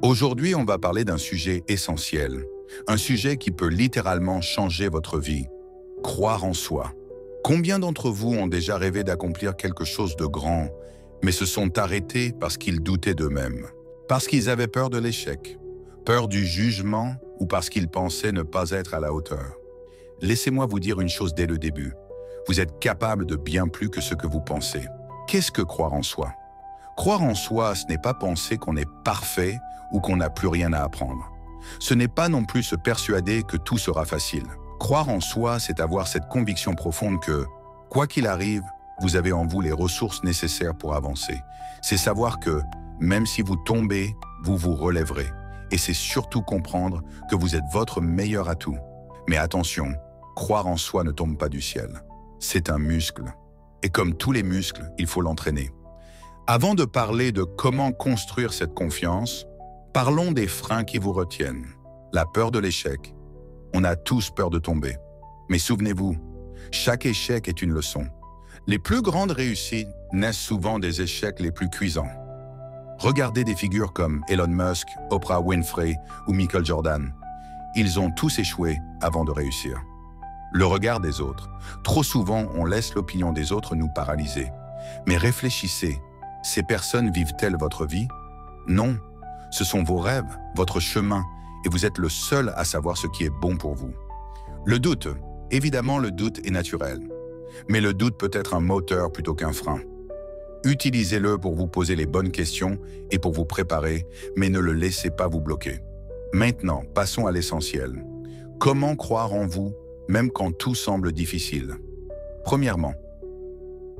Aujourd'hui, on va parler d'un sujet essentiel, un sujet qui peut littéralement changer votre vie. Croire en soi. Combien d'entre vous ont déjà rêvé d'accomplir quelque chose de grand, mais se sont arrêtés parce qu'ils doutaient d'eux-mêmes, parce qu'ils avaient peur de l'échec, peur du jugement ou parce qu'ils pensaient ne pas être à la hauteur? Laissez-moi vous dire une chose dès le début. Vous êtes capable de bien plus que ce que vous pensez. Qu'est-ce que croire en soi? Croire en soi, ce n'est pas penser qu'on est parfait ou qu'on n'a plus rien à apprendre. Ce n'est pas non plus se persuader que tout sera facile. Croire en soi, c'est avoir cette conviction profonde que, quoi qu'il arrive, vous avez en vous les ressources nécessaires pour avancer. C'est savoir que, même si vous tombez, vous vous relèverez. Et c'est surtout comprendre que vous êtes votre meilleur atout. Mais attention, croire en soi ne tombe pas du ciel. C'est un muscle. Et comme tous les muscles, il faut l'entraîner. Avant de parler de comment construire cette confiance, parlons des freins qui vous retiennent. La peur de l'échec. On a tous peur de tomber. Mais souvenez-vous, chaque échec est une leçon. Les plus grandes réussites naissent souvent des échecs les plus cuisants. Regardez des figures comme Elon Musk, Oprah Winfrey ou Michael Jordan. Ils ont tous échoué avant de réussir. Le regard des autres. Trop souvent, on laisse l'opinion des autres nous paralyser. Mais réfléchissez, ces personnes vivent-elles votre vie? Non, ce sont vos rêves, votre chemin, et vous êtes le seul à savoir ce qui est bon pour vous. Le doute, évidemment le doute est naturel. Mais le doute peut être un moteur plutôt qu'un frein. Utilisez-le pour vous poser les bonnes questions et pour vous préparer, mais ne le laissez pas vous bloquer. Maintenant, passons à l'essentiel. Comment croire en vous, même quand tout semble difficile? Premièrement,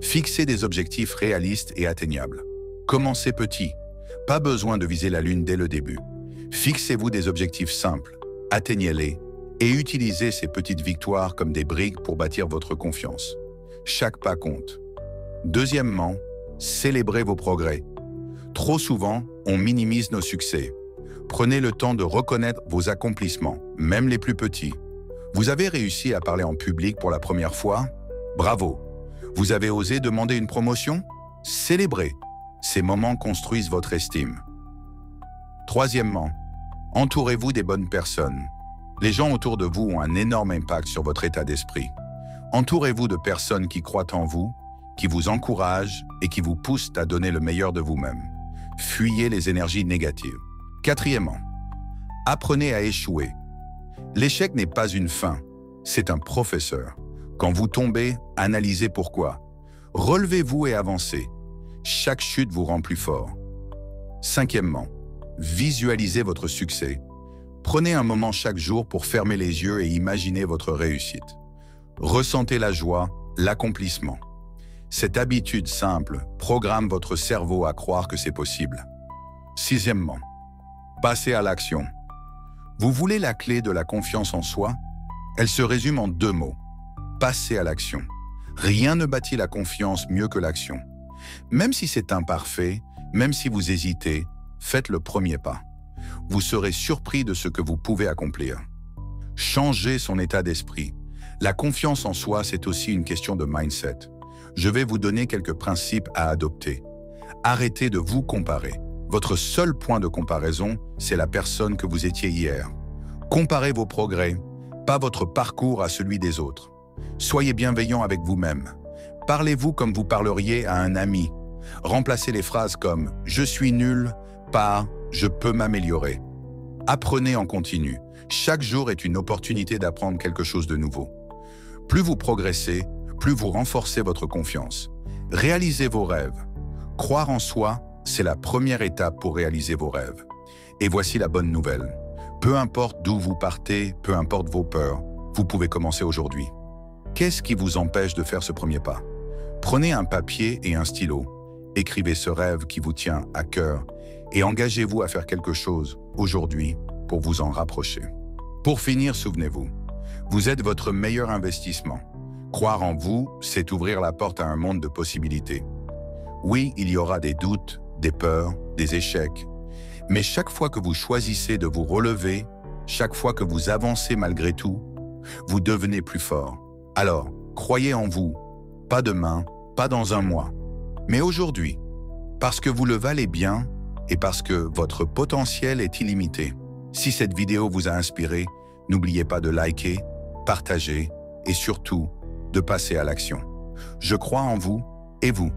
fixez des objectifs réalistes et atteignables. Commencez petit. Pas besoin de viser la lune dès le début. Fixez-vous des objectifs simples, atteignez-les et utilisez ces petites victoires comme des briques pour bâtir votre confiance. Chaque pas compte. Deuxièmement, célébrez vos progrès. Trop souvent, on minimise nos succès. Prenez le temps de reconnaître vos accomplissements, même les plus petits. Vous avez réussi à parler en public pour la première fois? Bravo! Vous avez osé demander une promotion? Célébrez! Ces moments construisent votre estime. Troisièmement, entourez-vous des bonnes personnes. Les gens autour de vous ont un énorme impact sur votre état d'esprit. Entourez-vous de personnes qui croient en vous, qui vous encouragent et qui vous poussent à donner le meilleur de vous-même. Fuyez les énergies négatives. Quatrièmement, apprenez à échouer. L'échec n'est pas une fin, c'est un professeur. Quand vous tombez, analysez pourquoi. Relevez-vous et avancez. Chaque chute vous rend plus fort. Cinquièmement, visualisez votre succès. Prenez un moment chaque jour pour fermer les yeux et imaginer votre réussite. Ressentez la joie, l'accomplissement. Cette habitude simple programme votre cerveau à croire que c'est possible. Sixièmement, passez à l'action. Vous voulez la clé de la confiance en soi? Elle se résume en 2 mots. Passez à l'action. Rien ne bâtit la confiance mieux que l'action. Même si c'est imparfait, même si vous hésitez, faites le premier pas. Vous serez surpris de ce que vous pouvez accomplir. Changez son état d'esprit. La confiance en soi, c'est aussi une question de mindset. Je vais vous donner quelques principes à adopter. Arrêtez de vous comparer. Votre seul point de comparaison, c'est la personne que vous étiez hier. Comparez vos progrès, pas votre parcours à celui des autres. Soyez bienveillant avec vous-même. Parlez-vous comme vous parleriez à un ami. Remplacez les phrases comme « je suis nul » par « je peux m'améliorer ». Apprenez en continu. Chaque jour est une opportunité d'apprendre quelque chose de nouveau. Plus vous progressez, plus vous renforcez votre confiance. Réalisez vos rêves. Croire en soi, c'est la première étape pour réaliser vos rêves. Et voici la bonne nouvelle. Peu importe d'où vous partez, peu importe vos peurs, vous pouvez commencer aujourd'hui. Qu'est-ce qui vous empêche de faire ce premier pas? Prenez un papier et un stylo. Écrivez ce rêve qui vous tient à cœur et engagez-vous à faire quelque chose aujourd'hui pour vous en rapprocher. Pour finir, souvenez-vous, vous êtes votre meilleur investissement. Croire en vous, c'est ouvrir la porte à un monde de possibilités. Oui, il y aura des doutes, des peurs, des échecs. Mais chaque fois que vous choisissez de vous relever, chaque fois que vous avancez malgré tout, vous devenez plus fort. Alors, croyez en vous, pas demain, pas dans un mois, mais aujourd'hui. Parce que vous le valez bien, et parce que votre potentiel est illimité. Si cette vidéo vous a inspiré, n'oubliez pas de liker, partager et surtout de passer à l'action. Je crois en vous et vous.